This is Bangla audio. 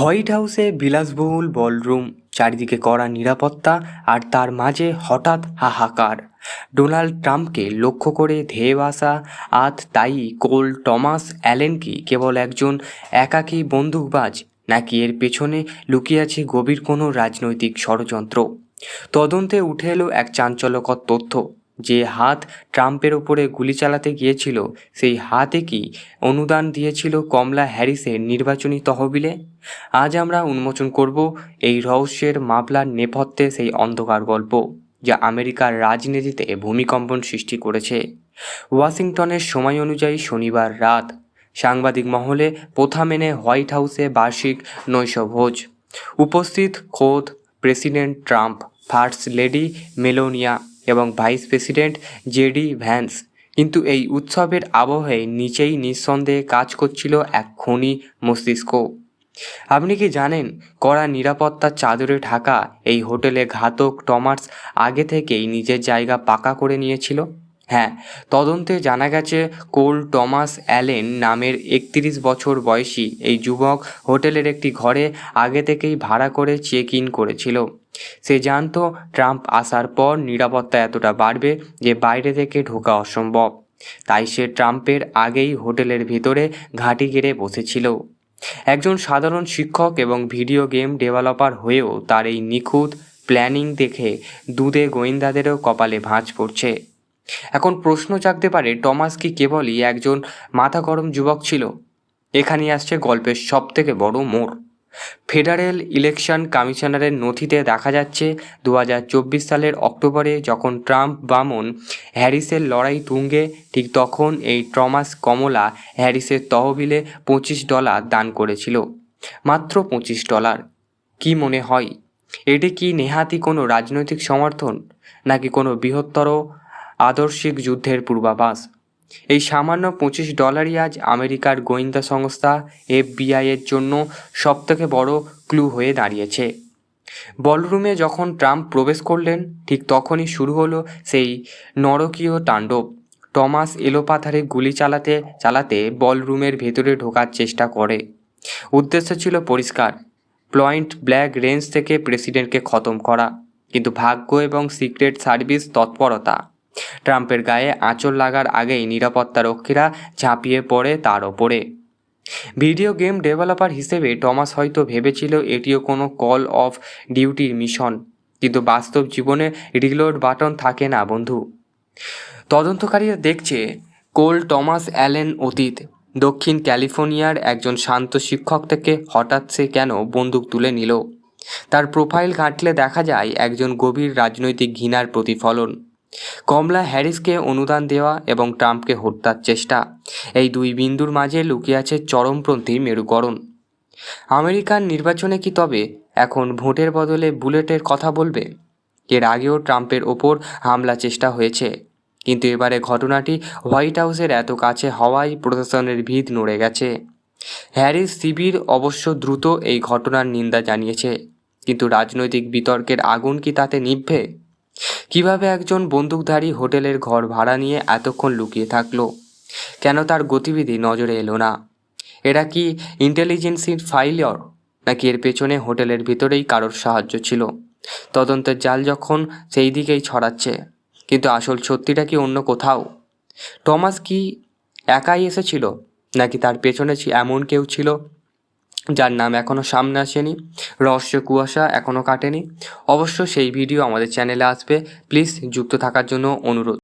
হোয়াইট হাউসে বিলাসবহুল বলরুম, চারিদিকে কড়া নিরাপত্তা, আর তার মাঝে হঠাৎ হাহাকার। ডোনাল্ড ট্রাম্পকে লক্ষ্য করে ধেয়ে আসা তাই কোল টমাস অ্যালেন কি কেবল একজন একাকী বন্দুকবাজ, নাকি এর পেছনে লুকিয়ে আছে গভীর কোনো রাজনৈতিক ষড়যন্ত্র? তদন্তে উঠে এলো এক চাঞ্চল্যকর তথ্য, যে হাত ট্রাম্পের ওপরে গুলি চালাতে গিয়েছিল, সেই হাতে কি অনুদান দিয়েছিল কমলা হ্যারিসের নির্বাচনী তহবিলে? আজ আমরা উন্মোচন করব এই রহস্যের মামলার নেপথ্যে সেই অন্ধকার গল্প, যা আমেরিকার রাজনীতিতে ভূমিকম্পন সৃষ্টি করেছে। ওয়াশিংটনের সময় অনুযায়ী শনিবার রাত সাংবাদিক মহলে প্রথা মেনে হোয়াইট হাউসে বার্ষিক নৈশভোজ। উপস্থিত খোদ প্রেসিডেন্ট ট্রাম্প, ফার্স্ট লেডি মেলোনিয়া এবং ভাইস প্রেসিডেন্ট জেডি ভ্যান্স। কিন্তু এই উৎসবের আবহে নিচেই নিঃসন্দেহে কাজ করছিল এক খনি মস্তিষ্ক। আপনি কি জানেন, কড়া নিরাপত্তার চাদরে ঢাকা এই হোটেলে ঘাতক টমাস আগে থেকেই নিজের জায়গা পাকা করে নিয়েছিল? হ্যাঁ, তদন্তে জানা গেছে কোল টমাস অ্যালেন নামের 31 বছর বয়সী এই যুবক হোটেলের একটি ঘরে আগে থেকেই ভাড়া করে চেক ইন করেছিল। সে জানতো ট্রাম্প আসার পর নিরাপত্তা এতটা বাড়বে যে বাইরে থেকে ঢোকা অসম্ভব। তাই সে ট্রাম্পের আগেই হোটেলের ভিতরে ঘাঁটি গেড়ে বসেছিল। একজন সাধারণ শিক্ষক এবং ভিডিও গেম ডেভেলপার হয়েও তার এই নিখুঁত প্ল্যানিং দেখে দুধে গোয়েন্দাদেরও কপালে ভাঁজ পড়ছে। এখন প্রশ্ন জাগতে পারে, টমাস কি কেবলই একজন মাথা গরম যুবক ছিল? এখানেই আসছে গল্পের সবথেকে বড় মোড়। ফেডারেল ইলেকশন কমিশনারের নথিতে দেখা যাচ্ছে 2024 সালের অক্টোবরে যখন ট্রাম্প বামন হ্যারিসের লড়াই তুঙ্গে, ঠিক তখন এই টমাস কমলা হ্যারিসের তহবিলে $25 দান করেছিল। মাত্র $25। কি মনে হয়, এটি কি নেহাতি কোনো রাজনৈতিক সমর্থন, নাকি কোনো বৃহত্তর আদর্শিক যুদ্ধের পূর্বাভাস? এই সামান্য $25 আজ আমেরিকার গোয়েন্দা সংস্থা এফবিআইয়ের জন্য সবথেকে বড় ক্লু হয়ে দাঁড়িয়েছে। বলরুমে যখন ট্রাম্প প্রবেশ করলেন, ঠিক তখনই শুরু হলো সেই নরকীয় তাণ্ডব। টমাস এলোপাথারে গুলি চালাতে চালাতে বলরুমের ভেতরে ঢোকার চেষ্টা করে। উদ্দেশ্য ছিল পরিষ্কার, পয়েন্ট ব্ল্যাঙ্ক রেঞ্জ থেকে প্রেসিডেন্টকে খতম করা। কিন্তু ভাগ্য এবং সিক্রেট সার্ভিস তৎপরতা, ট্রাম্পের গায়ে আঁচড় লাগার আগেই নিরাপত্তারক্ষীরা ঝাঁপিয়ে পড়ে তার ওপরে। ভিডিও গেম ডেভেলপার হিসেবে টমাস হয়তো ভেবেছিল এটিও কোনো কল অফ ডিউটির মিশন, কিন্তু বাস্তব জীবনে রিলোড বাটন থাকে না বন্ধু। তদন্তকারীরা দেখছে কোল টমাস অ্যালেন অতীত, দক্ষিণ ক্যালিফোর্নিয়ার একজন শান্ত শিক্ষক থেকে হঠাৎ সে কেন বন্দুক তুলে নিল। তার প্রোফাইল ঘাঁটলে দেখা যায় একজন গভীর রাজনৈতিক ঘৃণার প্রতিফলন। কমলা হ্যারিসকে অনুদান দেওয়া এবং ট্রাম্পকে হত্যার চেষ্টা, এই দুই বিন্দুর মাঝে লুকিয়ে আছে চরমপন্থী মেরুকরণ। আমেরিকান নির্বাচনে কি তবে এখন ভোটের বদলে বুলেটের কথা বলবে? এর আগেও ট্রাম্পের ওপর হামলা চেষ্টা হয়েছে, কিন্তু এবারে ঘটনাটি হোয়াইট হাউসের এত কাছে হওয়ায় প্রশাসনের ভিত নড়ে গেছে। হ্যারিস শিবির অবশ্য দ্রুত এই ঘটনার নিন্দা জানিয়েছে, কিন্তু রাজনৈতিক বিতর্কের আগুন কি তাতে নিভবে? কিভাবে একজন বন্দুকধারী হোটেলের ঘর ভাড়া নিয়ে এতক্ষণ লুকিয়ে থাকলো? কেন তার গতিবিধি নজরে এলো না? এরা কি ইন্টেলিজেন্সির ফাইলিয়র, নাকি এর পেছনে হোটেলের ভিতরেই কারোর সাহায্য ছিল? তদন্তের জাল যখন সেই দিকেই ছড়াচ্ছে, কিন্তু আসল সত্যিটা কি অন্য কোথাও? টমাস কি একাই এসেছিল, নাকি তার পেছনে এমন কেউ ছিল যার নাম এখনও সামনে আসেনি? রহস্য কুয়াশা এখনও কাটেনি। অবশ্য সেই ভিডিও আমাদের চ্যানেলে আসবে, প্লিজ যুক্ত থাকার জন্য অনুরোধ।